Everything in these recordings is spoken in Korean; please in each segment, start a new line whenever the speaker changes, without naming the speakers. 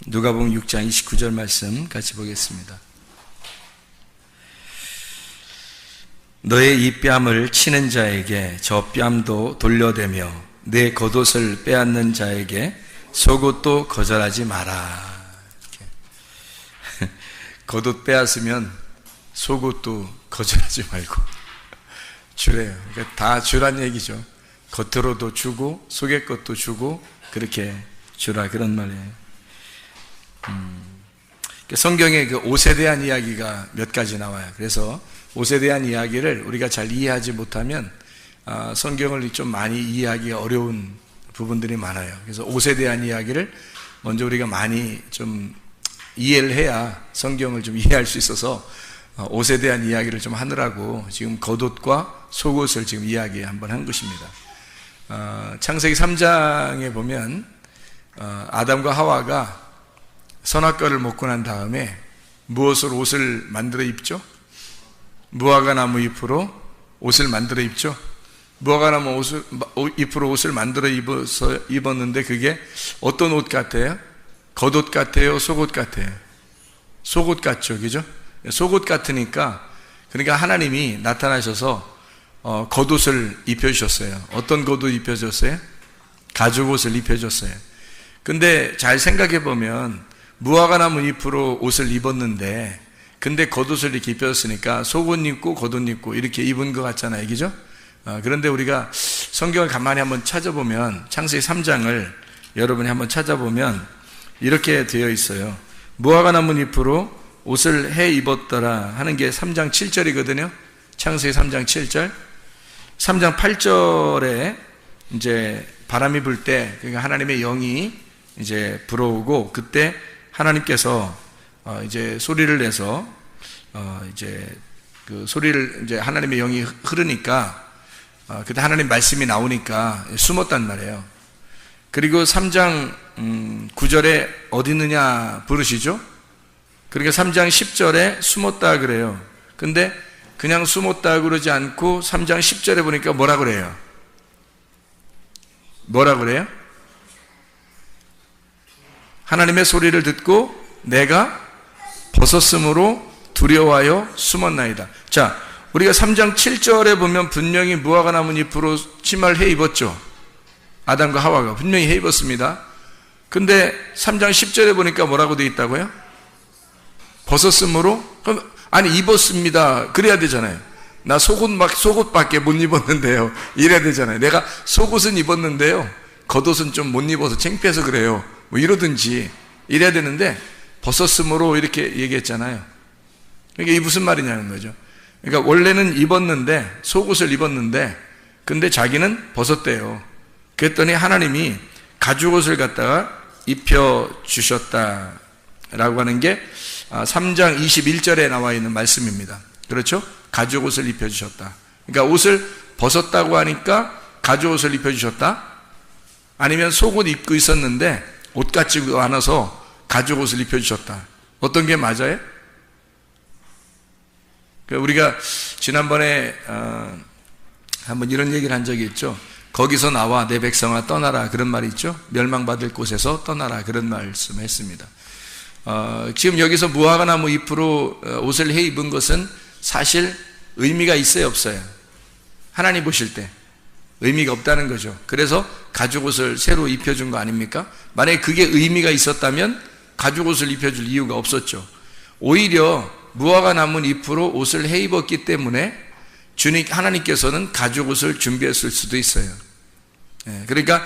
누가복음 6장 29절 말씀 같이 보겠습니다. 너의 이 뺨을 치는 자에게 저 뺨도 돌려대며 내 겉옷을 빼앗는 자에게 속옷도 거절하지 마라. 겉옷 빼앗으면 속옷도 거절하지 말고 주래요. 그러니까 다 주란 얘기죠. 겉으로도 주고 속의 것도 주고 그렇게 주라, 그런 말이에요. 성경에 그 옷에 대한 이야기가 몇 가지 나와요. 그래서 옷에 대한 이야기를 우리가 잘 이해하지 못하면 성경을 좀 많이 이해하기 어려운 부분들이 많아요. 그래서 옷에 대한 이야기를 먼저 우리가 많이 좀 이해를 해야 성경을 좀 이해할 수 있어서 옷에 대한 이야기를 좀 하느라고 지금 겉옷과 속옷을 지금 이야기 한번 한 것입니다. 창세기 3장에 보면 아담과 하와가 선악과를 먹고 난 다음에 무엇으로 옷을 만들어 입죠? 무화과 나무 잎으로 옷을 만들어 입죠. 무화과 나무 잎으로 옷을 만들어 입었는데 그게 어떤 옷 같아요? 겉옷 같아요? 속옷 같아요? 속옷 같죠, 그죠? 속옷 같으니까, 그러니까 하나님이 나타나셔서 겉옷을 입혀주셨어요. 어떤 겉옷 입혀줬어요? 가죽옷을 입혀줬어요. 근데 잘 생각해 보면 무화과 나무 잎으로 옷을 입었는데, 근데 겉옷을 이렇게 입혔으니까 속옷 입고 겉옷 입고 이렇게 입은 것 같잖아요, 그죠? 그런데 우리가 성경을 가만히 한번 찾아보면, 창세기 3장을 여러분이 한번 찾아보면 이렇게 되어 있어요. 무화과 나무 잎으로 옷을 해 입었더라 하는 게 3장 7절이거든요. 창세기 3장 7절. 3장 8절에 이제 바람이 불 때, 그러니까 하나님의 영이 이제 불어오고, 그때 하나님께서 이제 소리를 내서 이제 그 소리를 이제 하나님의 영이 흐르니까 그때 하나님 말씀이 나오니까 숨었단 말이에요. 그리고 3장 9절에 어디 있느냐 부르시죠? 그러니까 3장 10절에 숨었다 그래요. 근데 그냥 숨었다 그러지 않고 3장 10절에 보니까 뭐라 그래요? 뭐라 그래요? 하나님의 소리를 듣고 내가 벗었으므로 두려워하여 숨었나이다. 자, 우리가 3장 7절에 보면 분명히 무화과 나무 잎으로 치마를 해 입었죠. 아담과 하와가 분명히 해 입었습니다. 근데 3장 10절에 보니까 뭐라고 되어 있다고요? 벗었으므로? 그럼 아니 입었습니다. 그래야 되잖아요. 나 속옷밖에 못 입었는데요. 이래야 되잖아요. 내가 속옷은 입었는데요. 겉옷은 좀 못 입어서 창피해서 그래요. 뭐 이러든지 이래야 되는데 벗었으므로 이렇게 얘기했잖아요. 이게 무슨 말이냐는 거죠. 그러니까 원래는 입었는데, 속옷을 입었는데 근데 자기는 벗었대요. 그랬더니 하나님이 가죽옷을 갖다가 입혀주셨다라고 하는 게 3장 21절에 나와 있는 말씀입니다. 그렇죠? 가죽옷을 입혀주셨다. 그러니까 옷을 벗었다고 하니까 가죽옷을 입혀주셨다? 아니면 속옷 입고 있었는데 옷 같지도 않아서 가죽옷을 입혀주셨다. 어떤 게 맞아요? 우리가 지난번에 한번 이런 얘기를 한 적이 있죠. 거기서 나와 내 백성아 떠나라, 그런 말이 있죠. 멸망받을 곳에서 떠나라, 그런 말씀을 했습니다. 지금 여기서 무화과 나무 잎으로 옷을 해 입은 것은 사실 의미가 있어요, 없어요? 하나님 보실 때 의미가 없다는 거죠. 그래서 가죽옷을 새로 입혀준 거 아닙니까? 만약에 그게 의미가 있었다면 가죽옷을 입혀줄 이유가 없었죠. 오히려 무화과 나무 잎으로 옷을 해 입었기 때문에 주님 하나님께서는 가죽옷을 준비했을 수도 있어요. 그러니까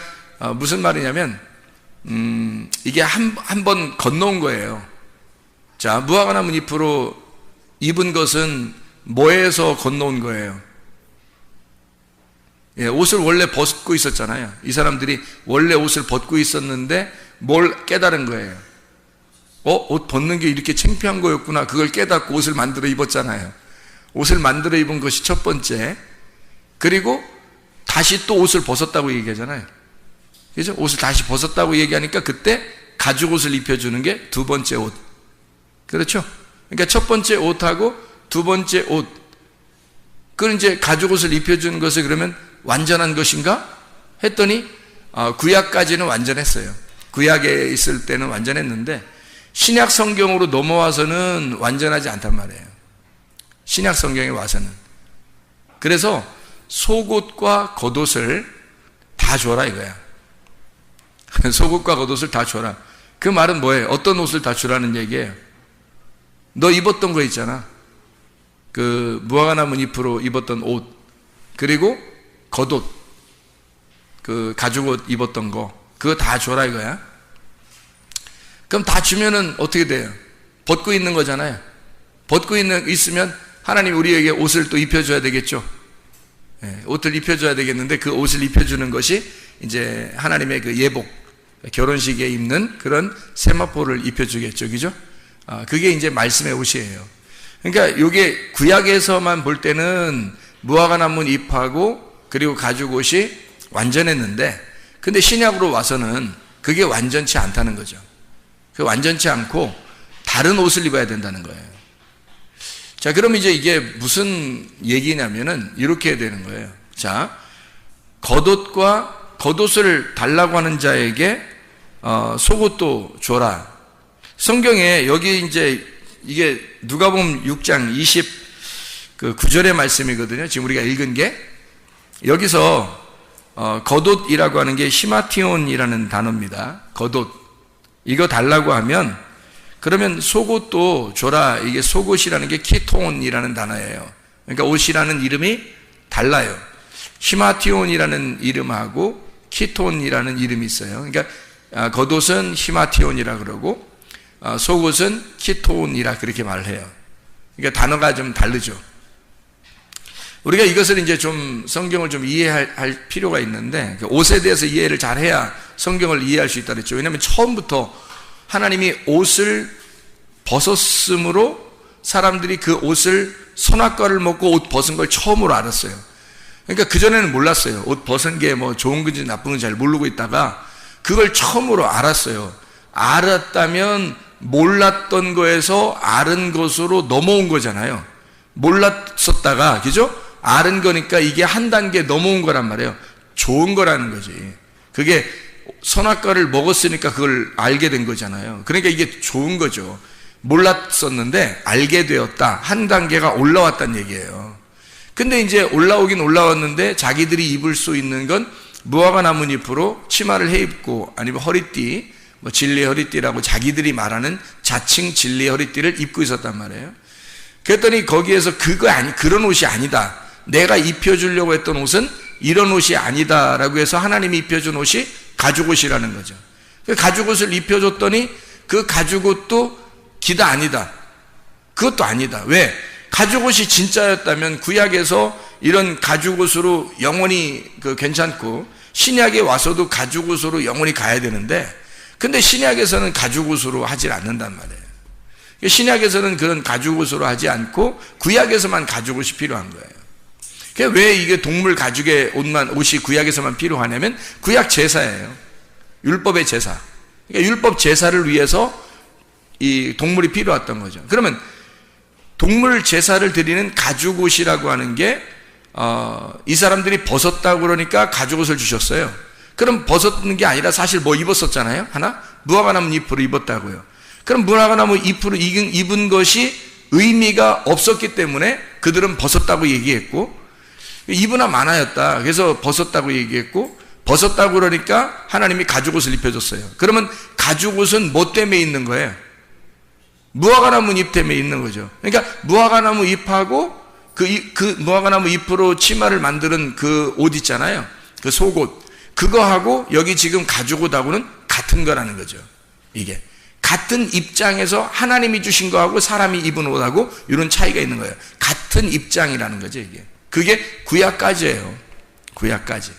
무슨 말이냐면 이게 한 번 건너온 거예요. 자, 무화과 나무 잎으로 입은 것은 뭐에서 건너온 거예요? 옷을 원래 벗고 있었잖아요. 이 사람들이 원래 옷을 벗고 있었는데 뭘 깨달은 거예요? 옷 벗는 게 이렇게 창피한 거였구나. 그걸 깨닫고 옷을 만들어 입었잖아요. 옷을 만들어 입은 것이 첫 번째. 그리고 다시 또 옷을 벗었다고 얘기하잖아요. 그죠? 옷을 다시 벗었다고 얘기하니까 그때 가죽옷을 입혀주는 게 두 번째 옷. 그렇죠? 그러니까 첫 번째 옷하고 두 번째 옷. 그걸 이제 가죽옷을 입혀주는 것을 그러면 완전한 것인가? 했더니 구약까지는 완전했어요. 구약에 있을 때는 완전했는데 신약 성경으로 넘어와서는 완전하지 않단 말이에요. 신약 성경에 와서는. 그래서 속옷과 겉옷을 다 줘라 이거야. 속옷과 겉옷을 다 줘라. 그 말은 뭐예요? 어떤 옷을 다 주라는 얘기예요? 너 입었던 거 있잖아. 그 무화과나무 잎으로 입었던 옷, 그리고 겉옷, 그 가죽옷 입었던 거, 그거 다 줘라 이거야. 그럼 다 주면은 어떻게 돼요? 벗고 있는 거잖아요. 벗고 있으면 하나님이 우리에게 옷을 또 입혀줘야 되겠죠. 예, 옷을 입혀줘야 되겠는데 그 옷을 입혀주는 것이 이제 하나님의 그 예복, 결혼식에 입는 그런 세마포를 입혀주겠죠. 그죠? 그게 이제 말씀의 옷이에요. 그러니까 이게 구약에서만 볼 때는 무화과나무 잎하고 그리고 가죽옷이 완전했는데, 근데 신약으로 와서는 그게 완전치 않다는 거죠. 그 완전치 않고 다른 옷을 입어야 된다는 거예요. 자, 그럼 이제 이게 무슨 얘기냐면은 이렇게 해야 되는 거예요. 자, 겉옷을 달라고 하는 자에게 속옷도 줘라. 성경에 여기 이제 이게 누가복음 6장 29절의 말씀이거든요. 지금 우리가 읽은 게 여기서 겉옷이라고 하는 게 히마티온이라는 단어입니다. 겉옷. 이거 달라고 하면 그러면 속옷도 줘라. 이게 속옷이라는 게 키톤이라는 단어예요. 그러니까 옷이라는 이름이 달라요. 히마티온이라는 이름하고 키톤이라는 이름이 있어요. 그러니까 겉옷은 히마티온이라 그러고 속옷은 키톤이라 그렇게 말을 해요. 그러니까 단어가 좀 다르죠. 우리가 이것을 이제 좀 성경을 좀 이해할 필요가 있는데, 옷에 대해서 이해를 잘 해야 성경을 이해할 수 있다 그랬죠. 왜냐하면 처음부터 하나님이 옷을 벗었으므로 사람들이 그 옷을 선악과를 먹고 옷 벗은 걸 처음으로 알았어요. 그러니까 그전에는 몰랐어요. 옷 벗은 게 뭐 좋은 건지 나쁜 건지 잘 모르고 있다가 그걸 처음으로 알았어요. 알았다면 몰랐던 거에서 아는 것으로 넘어온 거잖아요. 몰랐었다가, 그죠? 아는 거니까 이게 한 단계 넘어온 거란 말이에요. 좋은 거라는 거지. 그게 선악과를 먹었으니까 그걸 알게 된 거잖아요. 그러니까 이게 좋은 거죠. 몰랐었는데 알게 되었다. 한 단계가 올라왔다는 얘기예요. 근데 이제 올라오긴 올라왔는데 자기들이 입을 수 있는 건 무화과 나뭇잎으로 치마를 해 입고, 아니면 허리띠, 뭐 진리 허리띠라고 자기들이 말하는 자칭 진리 허리띠를 입고 있었단 말이에요. 그랬더니 거기에서 그런 옷이 아니다. 내가 입혀주려고 했던 옷은 이런 옷이 아니다라고 해서 하나님이 입혀준 옷이 가죽옷이라는 거죠. 그 가죽옷을 입혀줬더니 그 가죽옷도 기다 아니다. 그것도 아니다. 왜? 가죽옷이 진짜였다면 구약에서 이런 가죽옷으로 영원히 괜찮고 신약에 와서도 가죽옷으로 영원히 가야 되는데, 근데 신약에서는 가죽옷으로 하질 않는단 말이에요. 신약에서는 그런 가죽옷으로 하지 않고 구약에서만 가죽옷이 필요한 거예요. 왜 이게 동물 가죽의 옷이 구약에서만 필요하냐면 구약 제사예요. 율법의 제사. 그러니까 율법 제사를 위해서 이 동물이 필요했던 거죠. 그러면 동물 제사를 드리는 가죽옷이라고 하는 게 이 사람들이 벗었다고 그러니까 가죽옷을 주셨어요. 그럼 벗었는 게 아니라 사실 뭐 입었었잖아요. 하나? 무화과나무 잎으로 입었다고요. 그럼 무화과나무 잎으로 입은 것이 의미가 없었기 때문에 그들은 벗었다고 얘기했고, 입으나 마나였다. 그래서 벗었다고 얘기했고, 벗었다고 그러니까 하나님이 가죽옷을 입혀줬어요. 그러면 가죽옷은 뭐 때문에 있는 거예요? 무화과나무 잎 때문에 있는 거죠. 그러니까 무화과나무 잎하고 그 무화과나무 잎으로 치마를 만드는 그 옷 있잖아요. 그 속옷. 그거하고 여기 지금 가죽옷하고는 같은 거라는 거죠. 이게. 같은 입장에서 하나님이 주신 거하고 사람이 입은 옷하고 이런 차이가 있는 거예요. 같은 입장이라는 거죠, 이게. 그게 구약까지예요. 구약까지.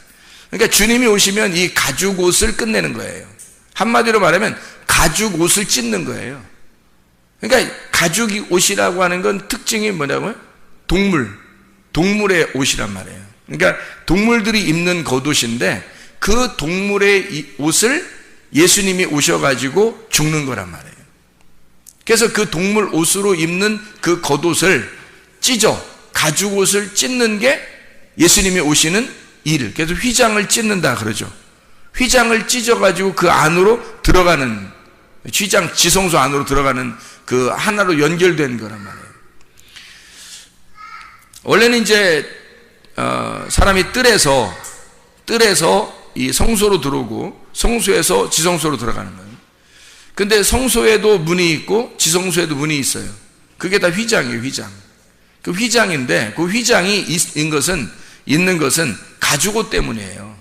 그러니까 주님이 오시면 이 가죽 옷을 끝내는 거예요. 한마디로 말하면 가죽 옷을 찢는 거예요. 그러니까 가죽 옷이라고 하는 건 특징이 뭐냐고요? 동물의 옷이란 말이에요. 그러니까 동물들이 입는 겉옷인데 그 동물의 옷을 예수님이 오셔가지고 죽는 거란 말이에요. 그래서 그 동물 옷으로 입는 그 겉옷을 가죽 옷을 찢는 게 예수님이 오시는 일. 그래서 휘장을 찢는다 그러죠. 휘장을 찢어가지고 그 안으로 들어가는 휘장 지성소 안으로 들어가는 그 하나로 연결된 거란 말이에요. 원래는 이제 사람이 뜰에서 이 성소로 들어오고 성소에서 지성소로 들어가는 거예요. 근데 성소에도 문이 있고 지성소에도 문이 있어요. 그게 다 휘장이에요, 휘장. 그 휘장인데 그 휘장이 있는 것은 가죽옷 때문이에요.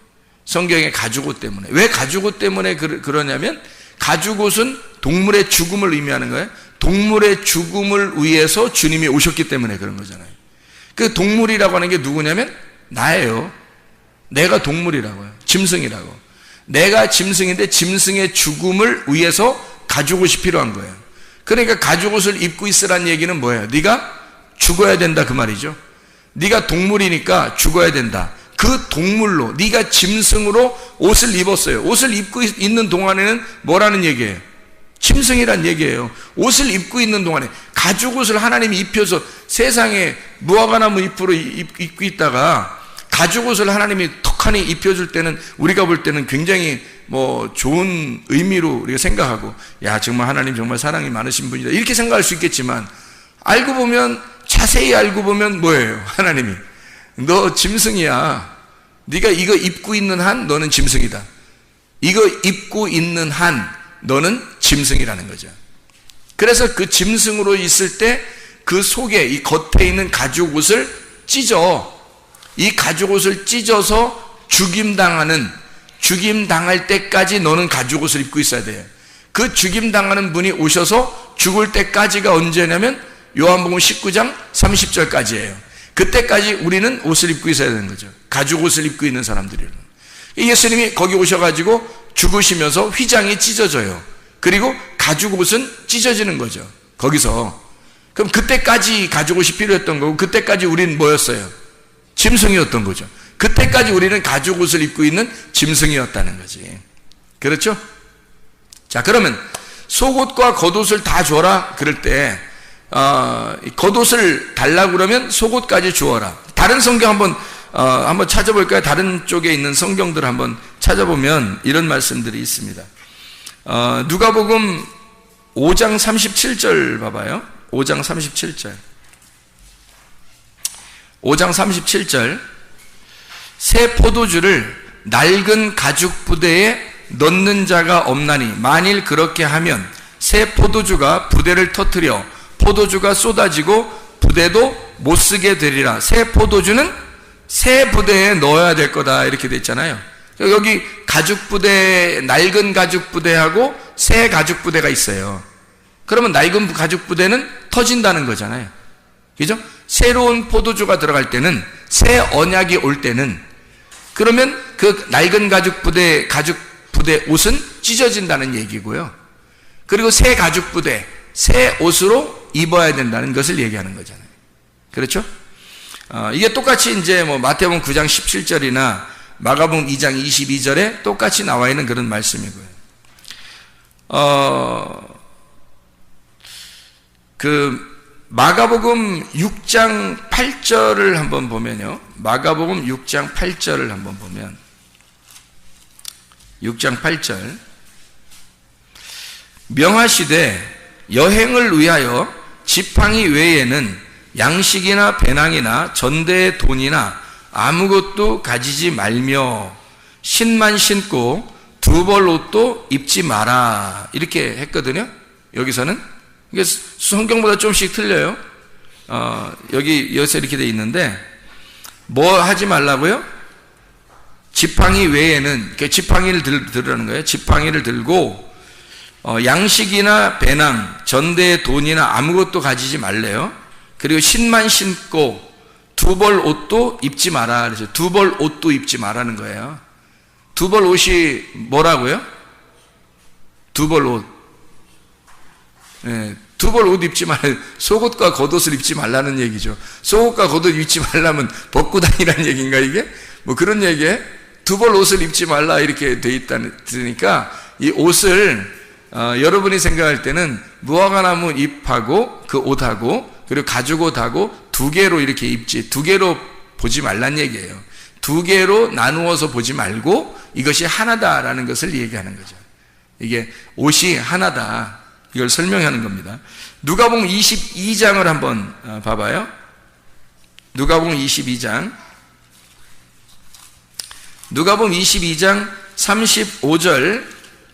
성경의 가죽옷 때문에. 왜 가죽옷 때문에 그러냐면 가죽옷은 동물의 죽음을 의미하는 거예요. 동물의 죽음을 위해서 주님이 오셨기 때문에 그런 거잖아요. 그 동물이라고 하는 게 누구냐면 나예요. 내가 동물이라고요. 짐승이라고. 내가 짐승인데 짐승의 죽음을 위해서 가죽옷이 필요한 거예요. 그러니까 가죽옷을 입고 있으란 얘기는 뭐예요? 네가 죽어야 된다 그 말이죠. 네가 동물이니까 죽어야 된다. 그 동물로 네가 짐승으로 옷을 입었어요. 옷을 입고 있는 동안에는 뭐라는 얘기예요? 짐승이란 얘기예요. 옷을 입고 있는 동안에 가죽옷을 하나님이 입혀서 세상에 무화과나무 잎으로 입고 있다가 가죽옷을 하나님이 턱하니 입혀줄 때는 우리가 볼 때는 굉장히 좋은 의미로 우리가 생각하고 야 정말 하나님 정말 사랑이 많으신 분이다 이렇게 생각할 수 있겠지만 알고 보면 자세히 알고 보면 뭐예요? 하나님이 너 짐승이야. 네가 이거 입고 있는 한 너는 짐승이다. 이거 입고 있는 한 너는 짐승이라는 거죠. 그래서 그 짐승으로 있을 때 그 속에 이 겉에 있는 가죽옷을 찢어 이 가죽옷을 찢어서 죽임당할 때까지 너는 가죽옷을 입고 있어야 돼요. 그 죽임당하는 분이 오셔서 죽을 때까지가 언제냐면 요한복음 19장 30절까지예요. 그때까지 우리는 옷을 입고 있어야 되는 거죠. 가죽옷을 입고 있는 사람들이에요. 예수님이 거기 오셔가지고 죽으시면서 휘장이 찢어져요. 그리고 가죽옷은 찢어지는 거죠. 거기서. 그럼 그때까지 가죽옷이 필요했던 거고 그때까지 우리는 뭐였어요? 짐승이었던 거죠. 그때까지 우리는 가죽옷을 입고 있는 짐승이었다는 거지. 그렇죠? 자, 그러면 속옷과 겉옷을 다 줘라 그럴 때 겉옷을 달라고 그러면 속옷까지 주어라. 다른 성경 한번 찾아볼까요? 다른 쪽에 있는 성경들을 한번 찾아보면 이런 말씀들이 있습니다. 누가복음 5장 37절 봐봐요. 5장 37절. 5장 37절. 새 포도주를 낡은 가죽 부대에 넣는 자가 없나니 만일 그렇게 하면 새 포도주가 부대를 터뜨려 포도주가 쏟아지고 부대도 못 쓰게 되리라. 새 포도주는 새 부대에 넣어야 될 거다 이렇게 돼 있잖아요. 여기 가죽 부대, 낡은 가죽 부대하고 새 가죽 부대가 있어요. 그러면 낡은 가죽 부대는 터진다는 거잖아요. 그죠? 새로운 포도주가 들어갈 때는 새 언약이 올 때는 그러면 그 낡은 가죽 부대 옷은 찢어진다는 얘기고요. 그리고 새 가죽 부대, 새 옷으로 입어야 된다는 것을 얘기하는 거잖아요. 그렇죠? 이게 똑같이 이제 마태복음 9장 17절이나 마가복음 2장 22절에 똑같이 나와 있는 그런 말씀이고요. 마가복음 6장 8절을 한번 보면요. 마가복음 6장 8절을 한번 보면 6장 8절 명하시되 여행을 위하여 지팡이 외에는 양식이나 배낭이나 전대의 돈이나 아무것도 가지지 말며 신만 신고 두 벌 옷도 입지 마라 이렇게 했거든요. 여기서는 이게 성경보다 좀씩 틀려요. 여기서 이렇게 돼 있는데 뭐 하지 말라고요? 지팡이 외에는 지팡이를 들으라는 거예요. 지팡이를 들고 양식이나 배낭, 전대의 돈이나 아무것도 가지지 말래요. 그리고 신만 신고 두 벌 옷도 입지 마라. 그래서 두 벌 옷도 입지 마라는 거예요. 두 벌 옷이 뭐라고요? 두 벌 옷. 네, 두 벌 옷 입지 말라. 속옷과 겉옷을 입지 말라는 얘기죠. 속옷과 겉옷 입지 말라면 벗고 다니라는 얘기인가 이게? 그런 얘기에 두 벌 옷을 입지 말라 이렇게 돼 있다니까 이 옷을 여러분이 생각할 때는 무화과나무 잎하고 그 옷하고 그리고 가죽옷하고 두 개로 이렇게 입지 두 개로 보지 말란 얘기예요. 두 개로 나누어서 보지 말고 이것이 하나다라는 것을 얘기하는 거죠. 이게 옷이 하나다. 이걸 설명하는 겁니다. 누가복음 22장을 한번 봐봐요. 누가복음 22장. 누가복음 22장 35절,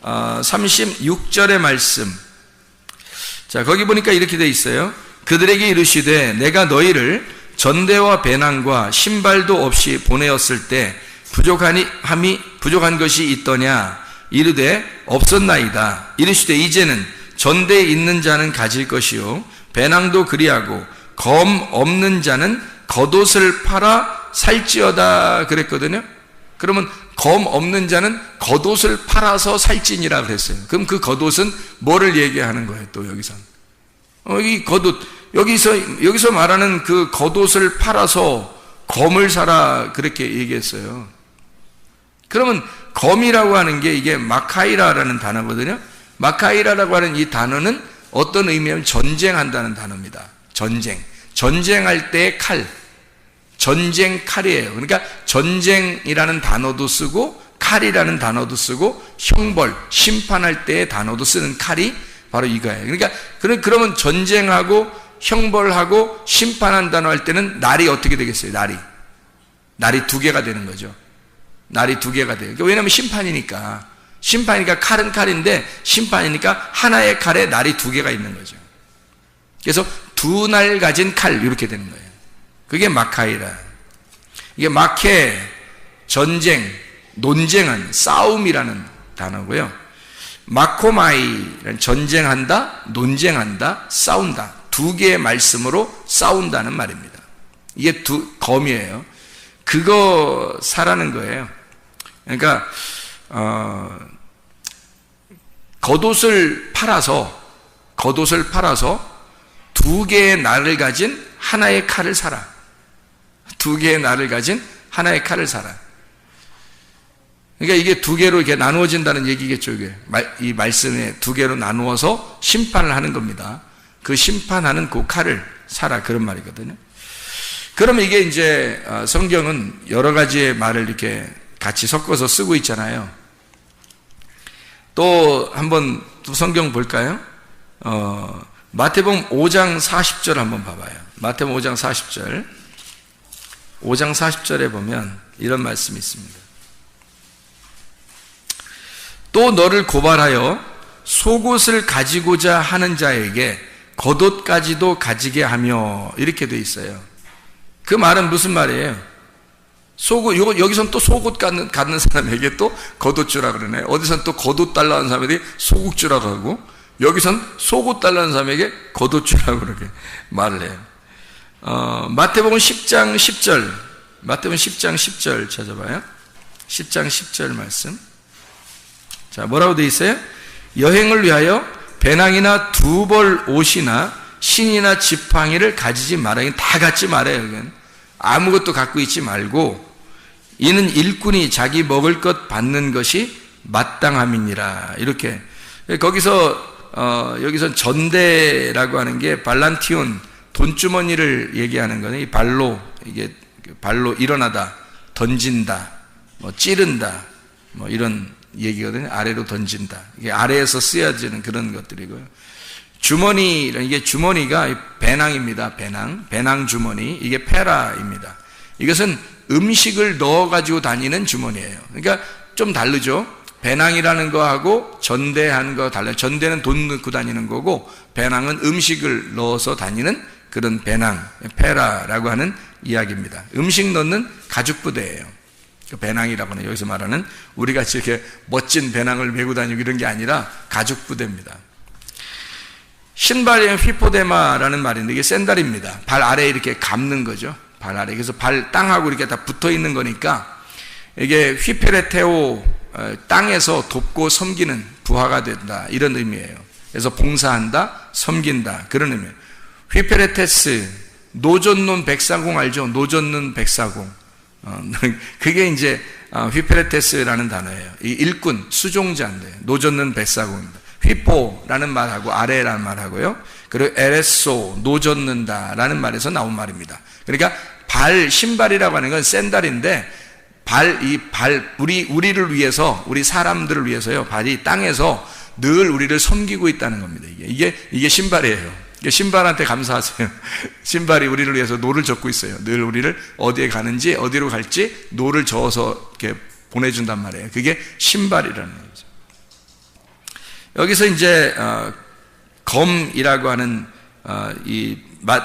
36절의 말씀. 자, 거기 보니까 이렇게 돼 있어요. 그들에게 이르시되 내가 너희를 전대와 배낭과 신발도 없이 보내었을 때 부족한 것이 있더냐? 이르되 없었나이다. 이르시되 이제는 전대에 있는 자는 가질 것이요 배낭도 그리하고 검 없는 자는 겉옷을 팔아 살지어다 그랬거든요. 그러면 검 없는 자는 겉옷을 팔아서 살지니라 그랬어요. 그럼 그 겉옷은 뭐를 얘기하는 거예요? 또 여기서 이 겉옷, 여기서 말하는 그 겉옷을 팔아서 검을 사라 그렇게 얘기했어요. 그러면 검이라고 하는 게 이게 마카이라라는 단어거든요. 마카이라라고 하는 이 단어는 어떤 의미냐면 전쟁한다는 단어입니다. 전쟁할 때의 칼, 전쟁 칼이에요. 그러니까 전쟁이라는 단어도 쓰고 칼이라는 단어도 쓰고 형벌, 심판할 때의 단어도 쓰는 칼이 바로 이거예요. 그러니까 그러면 전쟁하고 형벌하고 심판한다고 할 때는 날이 어떻게 되겠어요? 날이 두 개가 되는 거죠. 날이 두 개가 돼요. 왜냐하면 심판이니까 칼은 칼인데 심판이니까 하나의 칼에 날이 두 개가 있는 거죠. 그래서 두 날 가진 칼 이렇게 되는 거예요. 그게 마카이라. 이게 마케, 전쟁, 논쟁한, 싸움이라는 단어고요. 마코마이는 전쟁한다, 논쟁한다, 싸운다. 두 개의 말씀으로 싸운다는 말입니다. 이게 검이에요. 그거 사라는 거예요. 그러니까 겉옷을 팔아서 두 개의 날을 가진 하나의 칼을 사라. 두 개의 날을 가진 하나의 칼을 사라. 그러니까 이게 두 개로 이렇게 나누어진다는 얘기겠죠. 이게 이 말씀에 두 개로 나누어서 심판을 하는 겁니다. 그 심판하는 그 칼을 사라 그런 말이거든요. 그러면 이게 이제 성경은 여러 가지의 말을 이렇게 같이 섞어서 쓰고 있잖아요. 또 한번 또 성경 볼까요? 마태복음 5장 40절 한번 봐봐요. 마태복음 5장 40절. 5장 40절에 보면 이런 말씀이 있습니다. 또 너를 고발하여 속옷을 가지고자 하는 자에게 겉옷까지도 가지게 하며 이렇게 돼 있어요. 그 말은 무슨 말이에요? 여기선 또 속옷 갖는 사람에게 또 겉옷 주라 그러네. 어디선 또 겉옷 달라는 사람에게 소국 주라고 하고 여기선 속옷 달라는 사람에게 겉옷 주라고 그렇게 말을 해요. 마태복음 10장 10절. 마태복음 10장 10절 찾아봐요. 10장 10절 말씀. 자, 뭐라고 돼 있어요? 여행을 위하여 배낭이나 두 벌 옷이나 신이나 지팡이를 가지지 말아요. 다 갖지 말아요. 이건. 아무것도 갖고 있지 말고 이는 일꾼이 자기 먹을 것 받는 것이 마땅함이니라. 이렇게 여기서 전대라고 하는 게 발란티온 돈주머니를 얘기하는 거는 이 발로 일어나다, 던진다, 찌른다, 이런 얘기거든요. 아래로 던진다. 이게 아래에서 쓰여지는 그런 것들이고요. 이게 주머니가 배낭입니다. 배낭 주머니. 이게 페라입니다. 이것은 음식을 넣어가지고 다니는 주머니예요. 그러니까 좀 다르죠. 배낭이라는 거하고 전대하는 거 달라요. 전대는 돈 넣고 다니는 거고 배낭은 음식을 넣어서 다니는 그런 배낭, 페라라고 하는 이야기입니다. 음식 넣는 가죽 부대예요. 배낭이라고 하는 여기서 말하는 우리같이 이렇게 멋진 배낭을 메고 다니고 이런 게 아니라 가죽 부대입니다. 신발이 휘포데마라는 말인데 이게 샌달입니다. 발 아래에 이렇게 감는 거죠. 발 아래. 그래서 땅하고 이렇게 다 붙어 있는 거니까 이게 휘페레테오, 땅에서 돕고 섬기는 부하가 된다. 이런 의미예요. 그래서 봉사한다, 섬긴다. 그런 의미예요. 휘페레테스, 노젓는 백사공 알죠? 노젓는 백사공. 그게 이제 휘페레테스라는 단어예요. 이 일꾼, 수종자인데 노젓는 백사공입니다. 휘포라는 말하고 아래라는 말하고요. 그리고 에레소, 노젓는다라는 말에서 나온 말입니다. 그러니까 신발이라고 하는 건 샌달인데 우리를 위해서, 우리 사람들을 위해서요, 발이 땅에서 늘 우리를 섬기고 있다는 겁니다. 이게 신발이에요. 신발한테 감사하세요. 신발이 우리를 위해서 노를 젓고 있어요. 늘 우리를 어디에 가는지, 어디로 갈지 노를 저어서 이렇게 보내준단 말이에요. 그게 신발이라는 거죠. 여기서 이제 검이라고 하는 이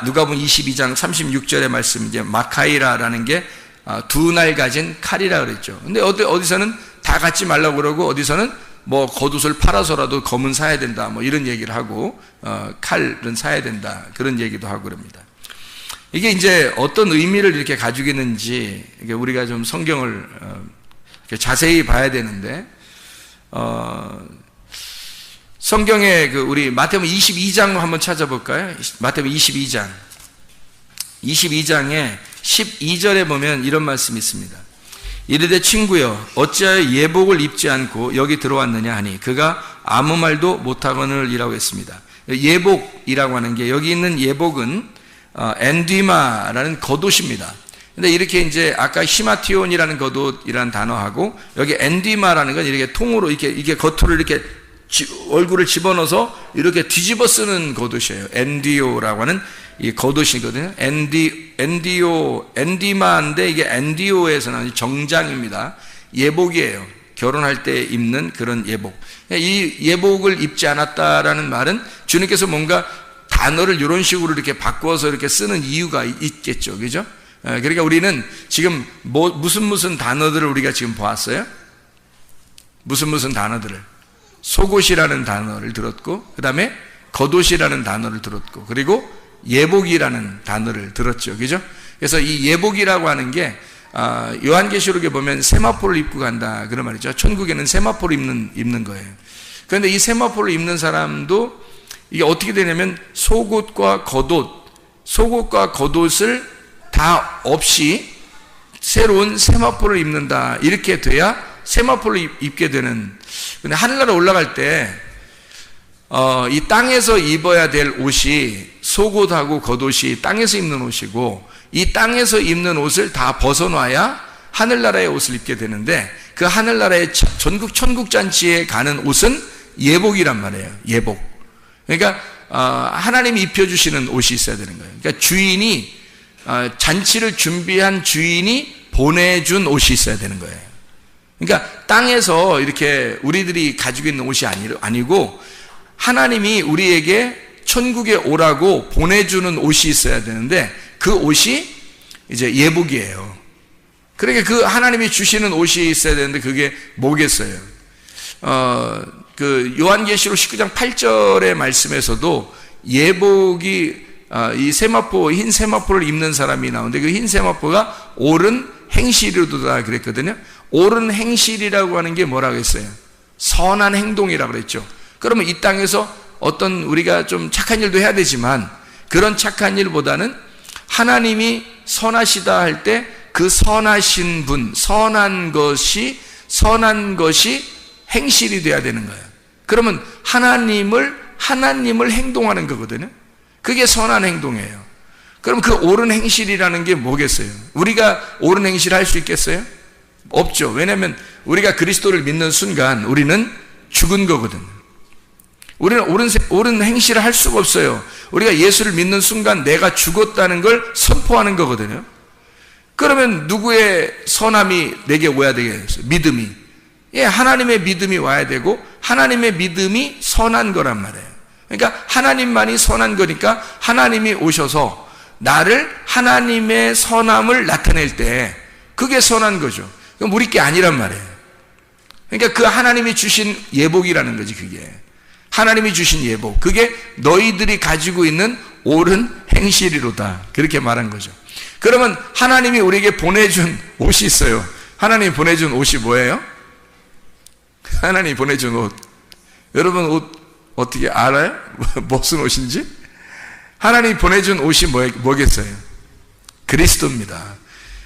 누가복음 22장 36절의 말씀, 이제 마카이라라는 게 두 날 가진 칼이라 그랬죠. 근데 어디서는 다 갖지 말라고 그러고, 어디서는 뭐 겉옷을 팔아서라도 검은 사야 된다, 뭐 이런 얘기를 하고, 칼은 사야 된다, 그런 얘기도 하고 그럽니다. 이게 이제 어떤 의미를 이렇게 가지고 있는지 우리가 좀 성경을 자세히 봐야 되는데, 성경에 우리 마태복음 22장 한번 찾아볼까요? 마태복음 22장에 12절에 보면 이런 말씀이 있습니다. 이르되 친구여, 어찌하여 예복을 입지 않고 여기 들어왔느냐 하니 그가 아무 말도 못하거늘이라고 했습니다. 예복이라고 하는 게, 여기 있는 예복은 엔디마라는 겉옷입니다. 근데 이렇게 이제 아까 히마티온이라는 겉옷이라는 단어하고, 여기 엔디마라는 건 이렇게 통으로 이게 겉으로 이렇게 얼굴을 집어넣어서 이렇게 뒤집어 쓰는 겉옷이에요. 엔디오라고 하는 이 겉옷이거든요. 엔디마인데 이게 엔디오에서 나온 정장입니다. 예복이에요. 결혼할 때 입는 그런 예복. 이 예복을 입지 않았다라는 말은 주님께서 뭔가 단어를 이런 식으로 이렇게 바꿔서 이렇게 쓰는 이유가 있겠죠. 그죠? 그러니까 우리는 지금 무슨 단어들을 우리가 지금 보았어요? 무슨 단어들을? 속옷이라는 단어를 들었고, 그 다음에 겉옷이라는 단어를 들었고, 그리고 예복이라는 단어를 들었죠. 그죠? 그래서 이 예복이라고 하는 게 요한계시록에 보면 세마포를 입고 간다, 그런 말이죠. 천국에는 세마포를 입는 거예요. 그런데 이 세마포를 입는 사람도 이게 어떻게 되냐면 속옷과 겉옷을 다 없이 새로운 세마포를 입는다, 이렇게 돼야 세마포를 입게 되는. 근데 하늘나라 올라갈 때 이 땅에서 입어야 될 옷이, 속옷하고 겉옷이 땅에서 입는 옷이고, 이 땅에서 입는 옷을 다 벗어놔야 하늘나라의 옷을 입게 되는데, 그 하늘나라의 전국 천국잔치에 가는 옷은 예복이란 말이에요. 예복. 그러니까 하나님이 입혀주시는 옷이 있어야 되는 거예요. 그러니까 주인이, 잔치를 준비한 주인이 보내준 옷이 있어야 되는 거예요. 그러니까 땅에서 이렇게 우리들이 가지고 있는 옷이 아니고 하나님이 우리에게 천국에 오라고 보내주는 옷이 있어야 되는데, 그 옷이 이제 예복이에요. 그러니까 그 하나님이 주시는 옷이 있어야 되는데 그게 뭐겠어요? 그 요한계시록 19장 8절의 말씀에서도 예복이 이 세마포, 흰 세마포를 입는 사람이 나오는데, 그 흰 세마포가 옳은 행실이로다 그랬거든요. 옳은 행실이라고 하는 게 뭐라고 했어요? 선한 행동이라고 그랬죠. 그러면 이 땅에서 어떤 우리가 좀 착한 일도 해야 되지만, 그런 착한 일보다는 하나님이 선하시다 할 때 그 선하신 분, 선한 것이 행실이 돼야 되는 거예요. 그러면 하나님을 행동하는 거거든요. 그게 선한 행동이에요. 그럼 그 옳은 행실이라는 게 뭐겠어요? 우리가 옳은 행실을 할 수 있겠어요? 없죠. 왜냐하면 우리가 그리스도를 믿는 순간 우리는 죽은 거거든요. 우리는 옳은 행실을 할 수가 없어요. 우리가 예수를 믿는 순간 내가 죽었다는 걸 선포하는 거거든요. 그러면 누구의 선함이 내게 오야 되겠어요? 믿음이. 하나님의 믿음이 와야 되고, 하나님의 믿음이 선한 거란 말이에요. 그러니까 하나님만이 선한 거니까 하나님이 오셔서 나를, 하나님의 선함을 나타낼 때 그게 선한 거죠. 그럼 우리 게 아니란 말이에요. 그러니까 그 하나님이 주신 예복이라는 거지. 그게 하나님이 주신 예복, 그게 너희들이 가지고 있는 옳은 행실이로다, 그렇게 말한 거죠. 그러면 하나님이 우리에게 보내준 옷이 있어요. 하나님이 보내준 옷이 뭐예요? 하나님이 보내준 옷, 여러분 옷 어떻게 알아요? 무슨 옷인지? 하나님이 보내준 옷이 뭐겠어요? 그리스도입니다.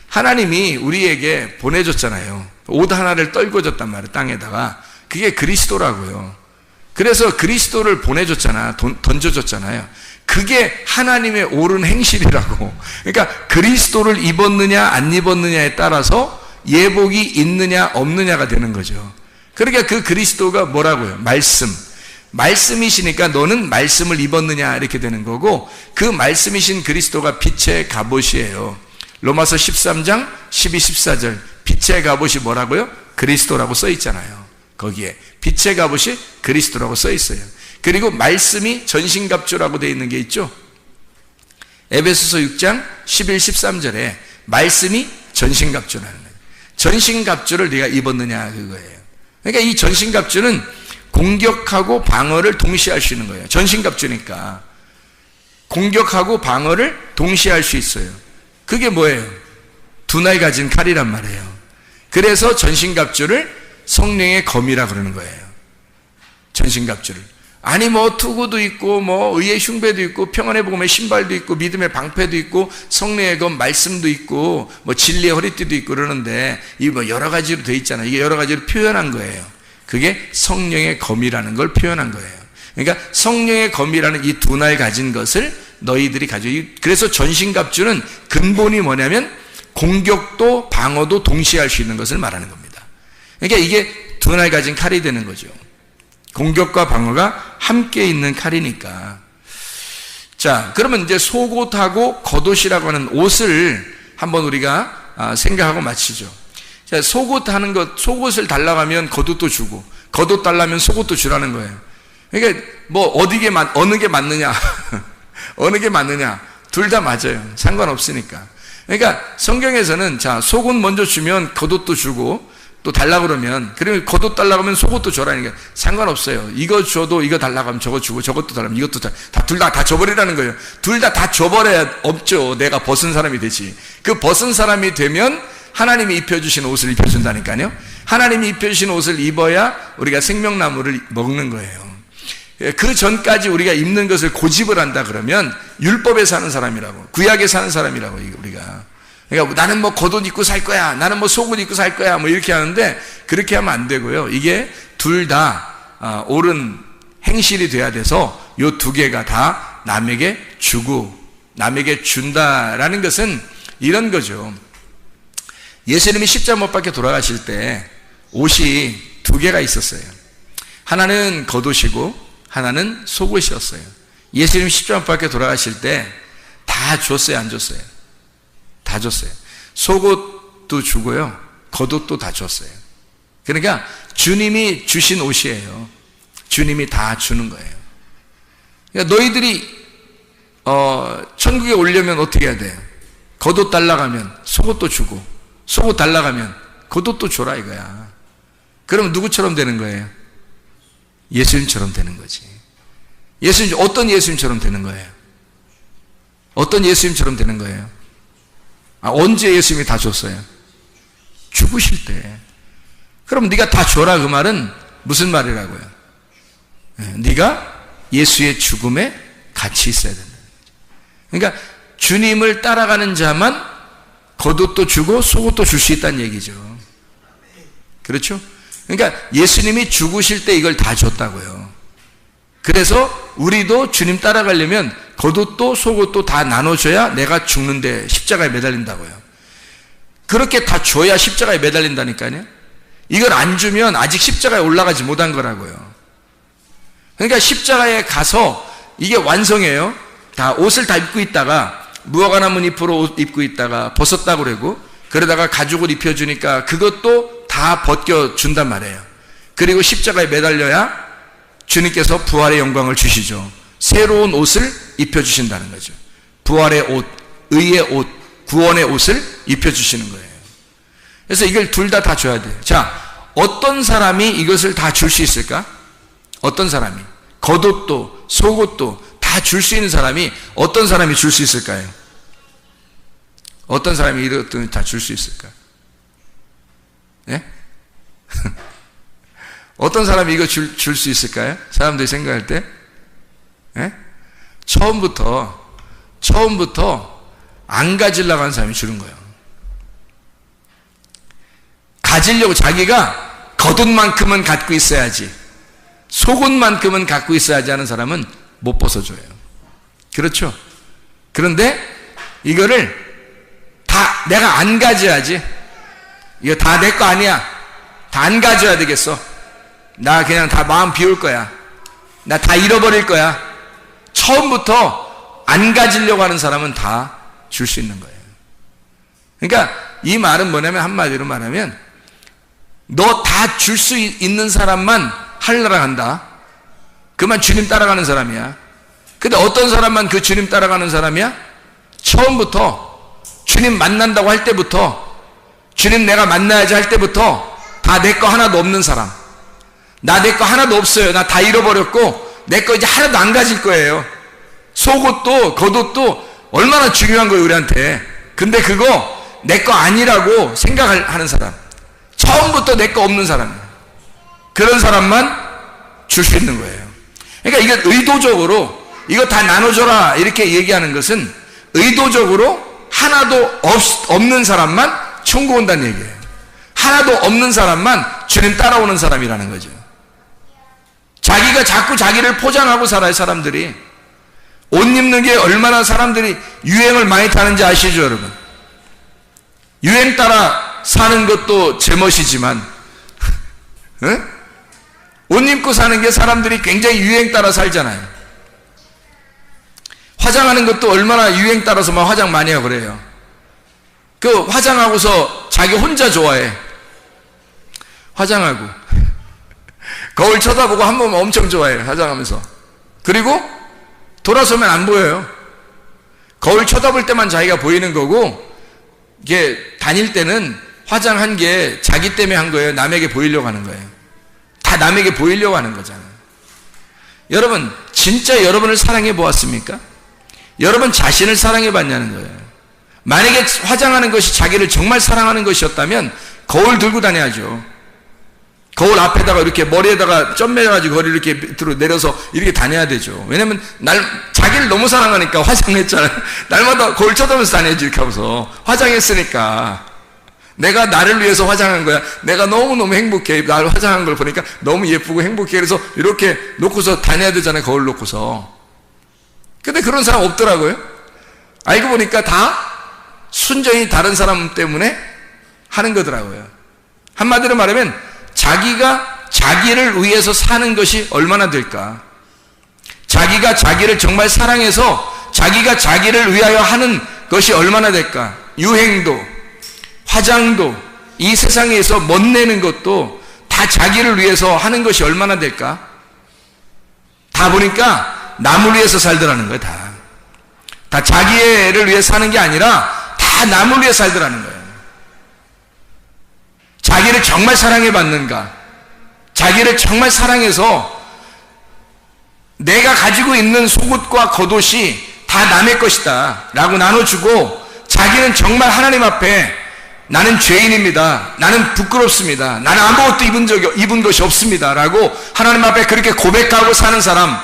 하나님이 우리에게 보내줬잖아요. 옷 하나를 떨궈 줬단 말이에요, 땅에다가. 그게 그리스도라고요. 그래서 그리스도를 보내줬잖아, 던져줬잖아요. 그게 하나님의 옳은 행실이라고. 그러니까 그리스도를 입었느냐 안 입었느냐에 따라서 예복이 있느냐 없느냐가 되는 거죠. 그러니까 그 그리스도가 뭐라고요? 말씀이시니까 너는 말씀을 입었느냐 이렇게 되는 거고, 그 말씀이신 그리스도가 빛의 갑옷이에요. 로마서 13장 12, 14절 빛의 갑옷이 뭐라고요? 그리스도라고 써 있잖아요. 거기에 빛의 갑옷이 그리스도라고 써 있어요. 그리고 말씀이 전신갑주라고 되어 있는 게 있죠. 에베소서 6장 11, 13절에 말씀이 전신갑주라는 거예요. 전신갑주를 네가 입었느냐 그거예요. 그러니까 이 전신갑주는 공격하고 방어를 동시에 할 수 있는 거예요. 전신갑주니까 공격하고 방어를 동시에 할 수 있어요. 그게 뭐예요? 두 날 가진 칼이란 말이에요. 그래서 전신갑주를 성령의 검이라 그러는 거예요. 전신갑주를. 아니 뭐 투구도 있고 뭐 의의 흉배도 있고 평안의 복음의 신발도 있고 믿음의 방패도 있고 성령의 검 말씀도 있고 뭐 진리의 허리띠도 있고 그러는데 이 뭐 여러 가지로 돼 있잖아요. 이게 여러 가지로 표현한 거예요. 그게 성령의 검이라는 걸 표현한 거예요. 그러니까 성령의 검이라는 이 두 날 가진 것을 너희들이 가지고, 그래서 전신갑주는 근본이 뭐냐면 공격도 방어도 동시에 할 수 있는 것을 말하는 겁니다. 그러니까 이게 두 날 가진 칼이 되는 거죠. 공격과 방어가 함께 있는 칼이니까. 자, 그러면 이제 속옷하고 겉옷이라고 하는 옷을 한번 우리가 생각하고 마치죠. 자, 속옷하는 것, 속옷을 달라고 하면 겉옷도 주고, 겉옷 달라면 속옷도 주라는 거예요. 그러니까 뭐 어느 게 맞느냐 어느 게 맞느냐, 둘 다 맞아요. 상관없으니까. 그러니까 성경에서는 자, 속옷 먼저 주면 겉옷도 주고, 또 달라고 그러면, 그러면 겉옷 달라고 하면 속옷도 줘라니까 상관없어요. 이거 줘도 이거 달라고 하면 저거 주고, 저것도 달라고 하면 이것도 둘 다 줘버리라는 거예요. 둘 다 줘버려야 없죠. 내가 벗은 사람이 되지. 그 벗은 사람이 되면 하나님이 입혀주신 옷을 입혀준다니까요. 하나님이 입혀주신 옷을 입어야 우리가 생명나무를 먹는 거예요. 그 전까지 우리가 입는 것을 고집을 한다 그러면 율법에 사는 사람이라고, 구약에 사는 사람이라고, 우리가. 그러니까 나는 뭐 겉옷 입고 살 거야, 나는 뭐 속옷 입고 살 거야, 뭐 이렇게 하는데 그렇게 하면 안 되고요. 이게 둘 다 옳은 행실이 돼야 돼서 요 두 개가 다 남에게 주고 남에게 준다라는 것은 이런 거죠. 예수님이 십자가 못 박혀 돌아가실 때 옷이 두 개가 있었어요. 하나는 겉옷이고 하나는 속옷이었어요. 예수님이 십자가 못 박혀 돌아가실 때 다 줬어요, 안 줬어요? 다 줬어요. 속옷도 주고요, 겉옷도 다 줬어요. 그러니까 주님이 주신 옷이에요. 주님이 다 주는 거예요. 그러니까 너희들이 천국에 오려면 어떻게 해야 돼요? 겉옷 달라고 하면 속옷도 주고, 속옷 달라고 하면 겉옷도 줘라 이거야. 그러면 누구처럼 되는 거예요? 예수님처럼 되는 거지. 예수님, 어떤 예수님처럼 되는 거예요? 어떤 예수님처럼 되는 거예요? 언제 예수님이 다 줬어요? 죽으실 때. 그럼 네가 다 줘라, 그 말은 무슨 말이라고요? 네가 예수의 죽음에 같이 있어야 된다. 그러니까 주님을 따라가는 자만 겉옷도 주고 속옷도 줄 수 있다는 얘기죠. 그렇죠? 그러니까 예수님이 죽으실 때 이걸 다 줬다고요. 그래서 우리도 주님 따라가려면 겉옷도 속옷도 다 나눠줘야 내가 죽는데 십자가에 매달린다고요. 그렇게 다 줘야 십자가에 매달린다니까요. 이걸 안 주면 아직 십자가에 올라가지 못한 거라고요. 그러니까 십자가에 가서 이게 완성이에요. 다 옷을 다 입고 있다가 무화과나무 잎으로 옷 입고 있다가 벗었다고 그러고, 그러다가 가죽을 입혀주니까 그것도 다 벗겨준단 말이에요. 그리고 십자가에 매달려야 주님께서 부활의 영광을 주시죠. 새로운 옷을 입혀주신다는 거죠. 부활의 옷, 의의 옷, 구원의 옷을 입혀주시는 거예요. 그래서 이걸 둘 다 줘야 돼요. 자, 어떤 사람이 이것을 다 줄 수 있을까? 어떤 사람이 겉옷도 속옷도 다 줄 수 있는 사람이 어떤 사람이 줄 수 있을까요? 어떤 사람이 이것들 다 줄 수 있을까? 예? 어떤 사람이 이거 줄 수 있을까요? 사람들이 생각할 때? 예? 처음부터 안 가지려고 하는 사람이 주는 거예요. 가지려고, 자기가 겉옷만큼은 갖고 있어야지, 속옷만큼은 갖고 있어야지 하는 사람은 못 벗어줘요. 그렇죠? 그런데 이거를 다 내가 안 가져야지, 이거 다 내 거 아니야. 다 안 가져야 되겠어. 나 그냥 다 마음 비울 거야. 나 다 잃어버릴 거야. 처음부터 안 가지려고 하는 사람은 다 줄 수 있는 거예요. 그러니까 이 말은 뭐냐면, 한마디로 말하면 너 다 줄 수 있는 사람만 하늘나라 간다. 그만 주님 따라가는 사람이야. 근데 어떤 사람만 그 주님 따라가는 사람이야? 처음부터 주님 만난다고 할 때부터, 주님 내가 만나야지 할 때부터 다 내 거 하나도 없는 사람. 나 내 거 하나도 없어요. 나 다 잃어버렸고 내 거 이제 하나도 안 가질 거예요. 속옷도 겉옷도 얼마나 중요한 거예요, 우리한테. 근데 그거 내 거 아니라고 생각하는 사람, 처음부터 내 거 없는 사람이에요. 그런 사람만 줄 수 있는 거예요. 그러니까 이게 의도적으로 이거 다 나눠줘라 이렇게 얘기하는 것은 의도적으로 하나도 없는 사람만 천국 온다는 얘기예요. 하나도 없는 사람만 주님 따라오는 사람이라는 거죠. 자기가 자꾸 자기를 포장하고 살아요. 사람들이 옷 입는 게 얼마나 사람들이 유행을 많이 타는지 아시죠, 여러분? 유행 따라 사는 것도 제멋이지만 응? 옷 입고 사는 게 사람들이 굉장히 유행 따라 살잖아요. 화장하는 것도 얼마나 유행 따라서 막 화장 많이 하고 그래요. 그 화장하고서 자기 혼자 좋아해. 화장하고 거울 쳐다보고 한 번 엄청 좋아해, 화장하면서. 그리고 돌아서면 안 보여요. 거울 쳐다볼 때만 자기가 보이는 거고, 이게 다닐 때는 화장한 게 자기 때문에 한 거예요. 남에게 보이려고 하는 거예요. 다 남에게 보이려고 하는 거잖아요. 여러분, 진짜 여러분을 사랑해 보았습니까? 여러분 자신을 사랑해 봤냐는 거예요. 만약에 화장하는 것이 자기를 정말 사랑하는 것이었다면 거울 들고 다녀야죠. 거울 앞에다가 이렇게 머리에다가 점 매가지고 거리를 이렇게 밑으로 내려서 이렇게 다녀야 되죠. 왜냐면 자기를 너무 사랑하니까 화장했잖아요. 날마다 거울 쳐다보면서 다녀야지. 이렇게 하면서 화장했으니까 내가 나를 위해서 화장한 거야. 내가 너무너무 행복해. 나를 화장한 걸 보니까 너무 예쁘고 행복해. 그래서 이렇게 놓고서 다녀야 되잖아요. 거울 놓고서. 근데 그런 사람 없더라고요. 알고 보니까 다 순전히 다른 사람 때문에 하는 거더라고요. 한마디로 말하면 자기가 자기를 위해서 사는 것이 얼마나 될까? 자기가 자기를 정말 사랑해서 자기가 자기를 위하여 하는 것이 얼마나 될까? 유행도, 화장도, 이 세상에서 멋내는 것도 다 자기를 위해서 하는 것이 얼마나 될까? 다 보니까 남을 위해서 살더라는 거예요. 다 자기를 위해 사는 게 아니라 다 남을 위해 살더라는 거예요. 자기를 정말 사랑해 봤는가? 자기를 정말 사랑해서 내가 가지고 있는 속옷과 겉옷이 다 남의 것이다 라고 나눠주고, 자기는 정말 하나님 앞에 나는 죄인입니다, 나는 부끄럽습니다, 나는 아무것도 입은 것이 없습니다 라고 하나님 앞에 그렇게 고백하고 사는 사람,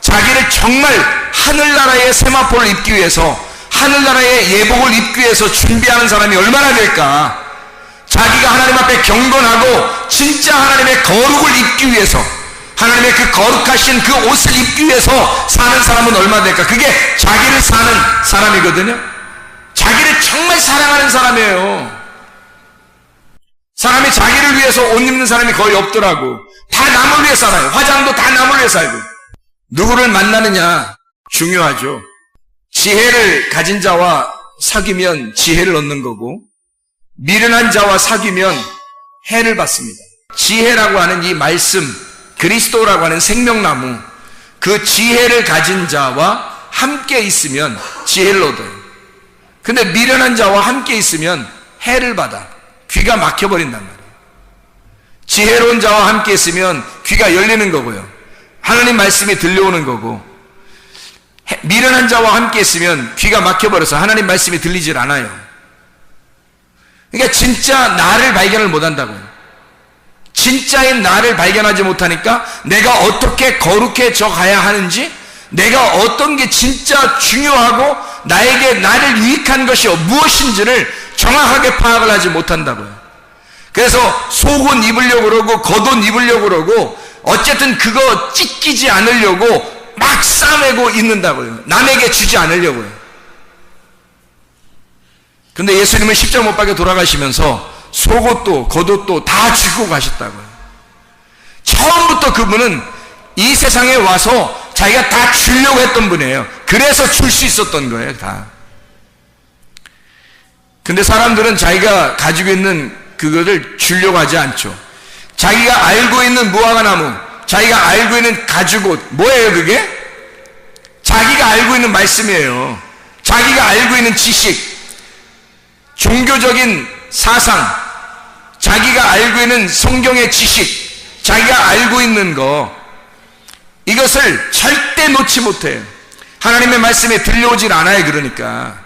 자기를 정말 하늘나라의 세마포를 입기 위해서, 하늘나라의 예복을 입기 위해서 준비하는 사람이 얼마나 될까? 자기가 하나님 앞에 경건하고 진짜 하나님의 거룩을 입기 위해서, 하나님의 그 거룩하신 그 옷을 입기 위해서 사는 사람은 얼마나 될까? 그게 자기를 사는 사람이거든요. 자기를 정말 사랑하는 사람이에요. 사람이 자기를 위해서 옷 입는 사람이 거의 없더라고. 다 남을 위해 살아요. 화장도 다 남을 위해 살고. 누구를 만나느냐 중요하죠. 지혜를 가진 자와 사귀면 지혜를 얻는 거고, 미련한 자와 사귀면 해를 받습니다. 지혜라고 하는 이 말씀, 그리스도라고 하는 생명나무, 그 지혜를 가진 자와 함께 있으면 지혜를 얻어요. 근데 미련한 자와 함께 있으면 해를 받아. 귀가 막혀버린단 말이에요. 지혜로운 자와 함께 있으면 귀가 열리는 거고요. 하나님 말씀이 들려오는 거고, 미련한 자와 함께 있으면 귀가 막혀버려서 하나님 말씀이 들리질 않아요. 그러니까 진짜 나를 발견을 못한다고요. 진짜인 나를 발견하지 못하니까 내가 어떻게 거룩해져 가야 하는지, 내가 어떤 게 진짜 중요하고 나를 유익한 것이 무엇인지를 정확하게 파악을 하지 못한다고요. 그래서 속옷 입으려고 그러고 겉옷 입으려고 그러고 어쨌든 그거 찢기지 않으려고 막 싸매고 있는다고요. 남에게 주지 않으려고요. 근데 예수님은 십자가 못 박혀 돌아가시면서 속옷도 겉옷도 다 주고 가셨다고요. 처음부터 그분은 이 세상에 와서 자기가 다 주려고 했던 분이에요. 그래서 줄 수 있었던 거예요, 다. 근데 사람들은 자기가 가지고 있는 그거를 주려고 하지 않죠. 자기가 알고 있는 무화과나무, 자기가 알고 있는 가죽옷, 뭐예요 그게? 자기가 알고 있는 말씀이에요. 자기가 알고 있는 지식, 종교적인 사상, 자기가 알고 있는 성경의 지식, 자기가 알고 있는 거, 이것을 절대 놓지 못해요. 하나님의 말씀에 들려오질 않아요. 그러니까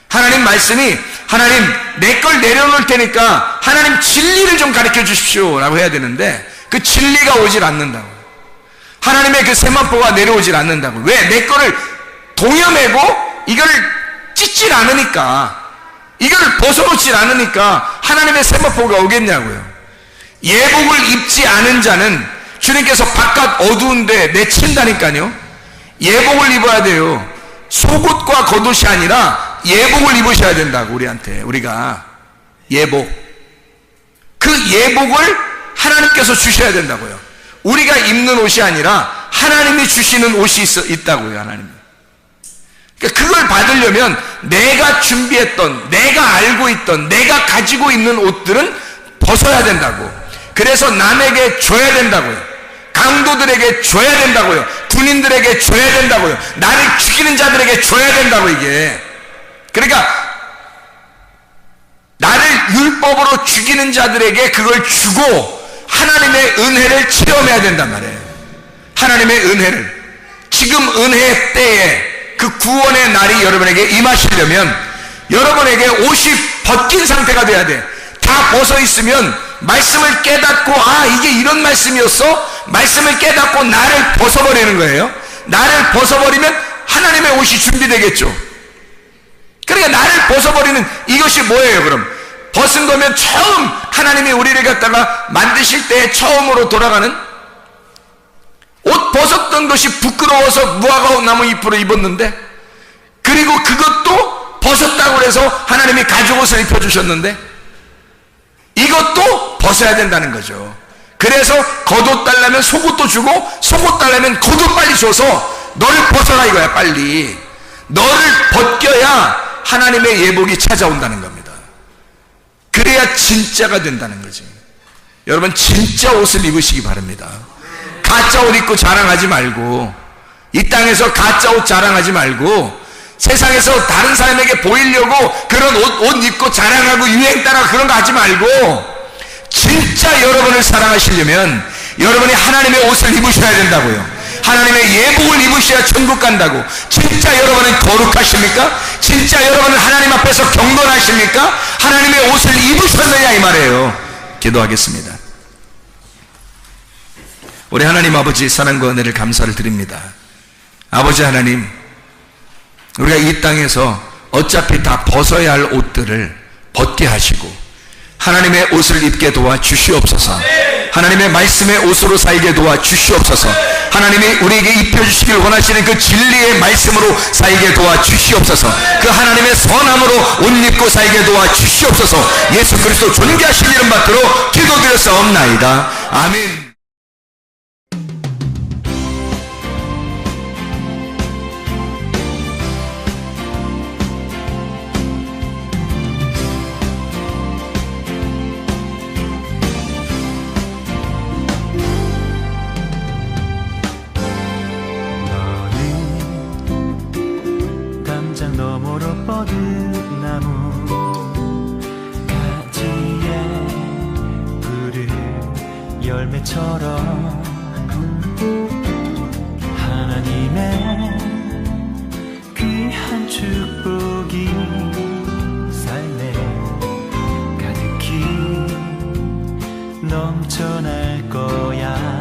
하나님 말씀이, 하나님 내 걸 내려놓을 테니까 하나님 진리를 좀 가르쳐 주십시오 라고 해야 되는데, 그 진리가 오질 않는다고. 하나님의 그 세마포가 내려오질 않는다고. 왜? 내 거를 동여매고 이거를 찢질 않으니까, 이거를 벗어놓질 않으니까 하나님의 세마포가 오겠냐고요. 예복을 입지 않은 자는 주님께서 바깥 어두운데 내친다니까요. 예복을 입어야 돼요. 속옷과 겉옷이 아니라 예복을 입으셔야 된다고. 우리한테, 우리가 예복, 그 예복을 하나님께서 주셔야 된다고요. 우리가 입는 옷이 아니라 하나님이 주시는 옷이 있다고요. 하나님. 그러니까 그걸 받으려면 내가 준비했던, 내가 알고 있던, 내가 가지고 있는 옷들은 벗어야 된다고. 그래서 남에게 줘야 된다고요. 강도들에게 줘야 된다고요. 군인들에게 줘야 된다고요. 나를 죽이는 자들에게 줘야 된다고. 이게 그러니까 나를 율법으로 죽이는 자들에게 그걸 주고 하나님의 은혜를 체험해야 된단 말이에요. 하나님의 은혜를. 지금 은혜의 때에 그 구원의 날이 여러분에게 임하시려면 여러분에게 옷이 벗긴 상태가 돼야 돼. 다 벗어 있으면 말씀을 깨닫고, 아, 이게 이런 말씀이었어? 말씀을 깨닫고 나를 벗어버리는 거예요. 나를 벗어버리면 하나님의 옷이 준비되겠죠. 그러니까 나를 벗어버리는 이것이 뭐예요? 그럼 벗은 거면 처음 하나님이 우리를 갖다가 만드실 때 처음으로 돌아가는, 옷 벗었던 것이 부끄러워서 무화과 나무 잎으로 입었는데, 그리고 그것도 벗었다고 해서 하나님이 가죽옷을 입혀주셨는데, 이것도 벗어야 된다는 거죠. 그래서 겉옷 달라면 속옷도 주고, 속옷 달라면 겉옷 빨리 줘서 너를 벗어라 이거야. 빨리 너를 벗겨야 하나님의 예복이 찾아온다는 겁니다. 그래야 진짜가 된다는 거지. 여러분, 진짜 옷을 입으시기 바랍니다. 가짜 옷 입고 자랑하지 말고, 이 땅에서 가짜 옷 자랑하지 말고, 세상에서 다른 사람에게 보이려고 그런 옷 입고 자랑하고 유행 따라 그런 거 하지 말고, 진짜 여러분을 사랑하시려면 여러분이 하나님의 옷을 입으셔야 된다고요. 하나님의 예복을 입으셔야 천국 간다고. 진짜 여러분은 거룩하십니까? 진짜 여러분은 하나님 앞에서 경건하십니까? 하나님의 옷을 입으셨느냐 이 말이에요. 기도하겠습니다. 우리 하나님 아버지, 사랑과 은혜를 감사를 드립니다. 아버지 하나님, 우리가 이 땅에서 어차피 다 벗어야 할 옷들을 벗게 하시고 하나님의 옷을 입게 도와 주시옵소서. 하나님의 말씀의 옷으로 살게 도와 주시옵소서. 하나님이 우리에게 입혀주시길 원하시는 그 진리의 말씀으로 살게 도와 주시옵소서. 그 하나님의 선함으로 옷 입고 살게 도와 주시옵소서. 예수 그리스도 존귀하신 이름 받들어 기도드렸사옵나이다. 아멘.
너머로 뻗은 나무 가지에 푸른 열매처럼 하나님의 귀한 축복이 삶에 가득히 넘쳐날 거야.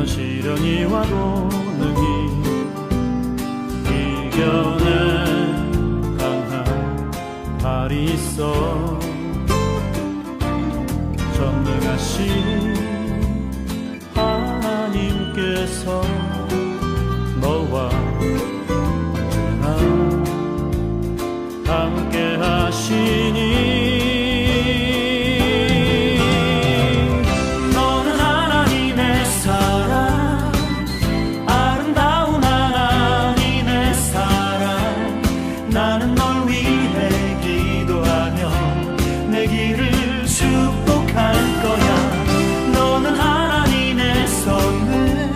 시련이 와도 능히 이겨낼 강한 발이 있어. 전능하신 하나님께서 너와 언제나 축복할 거야. 너는 하나님의 선물,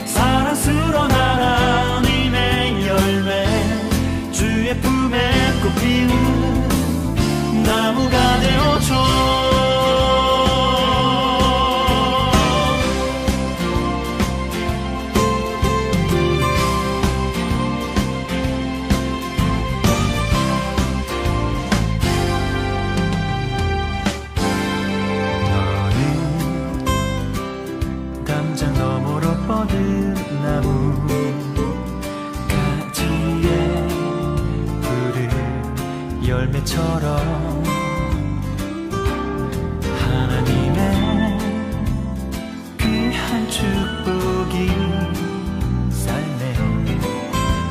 사랑스러운 하나님의 열매, 주의 품에 꽃 피우는 나무가 되어줘. 담장 너머로 뻗은 나무, 가지에 푸른 열매처럼 하나님의 귀한 축복이 삶에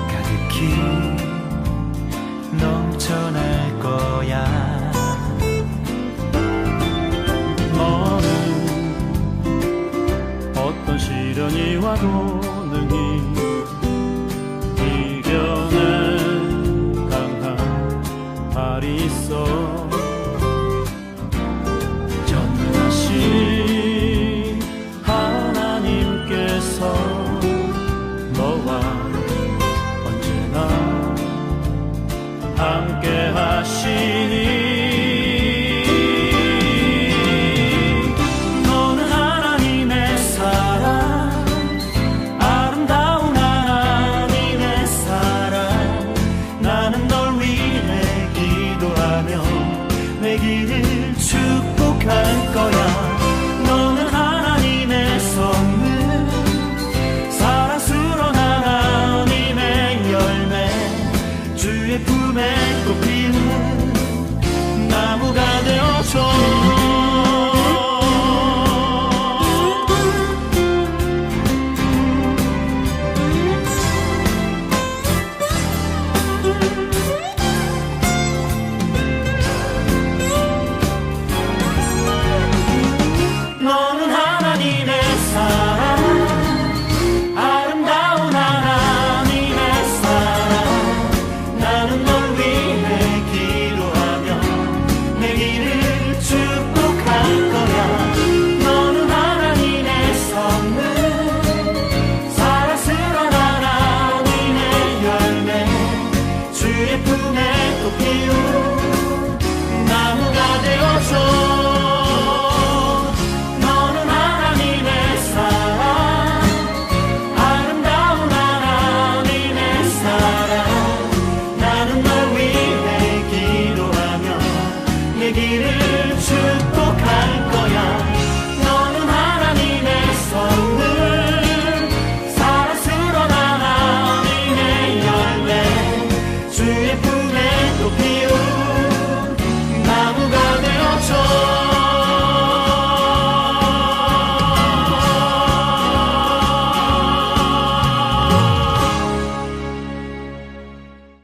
가득히 넘쳐날 거야. 어떤 시련이 와도 능히 이겨낸 강한 발이 있어. 전능하신 하나님께서 너와 언제나 함께 하시니 내 길을 축복할 거야. 너는 하나님의 선물, 사랑스러운 하나님의 열매, 주의 품에 꽃 피우는 나무가 되어줘. 너는 하나님의 사랑, 아름다운 하나님의 사랑, 나는 널 위해 기도하며 내 길을 축복할 거야. 너는 하나님의 선물, 사랑스러운 하나님의 열매, 주의 품에 꽃 피운 나무가 되어줘. 내 길을 축복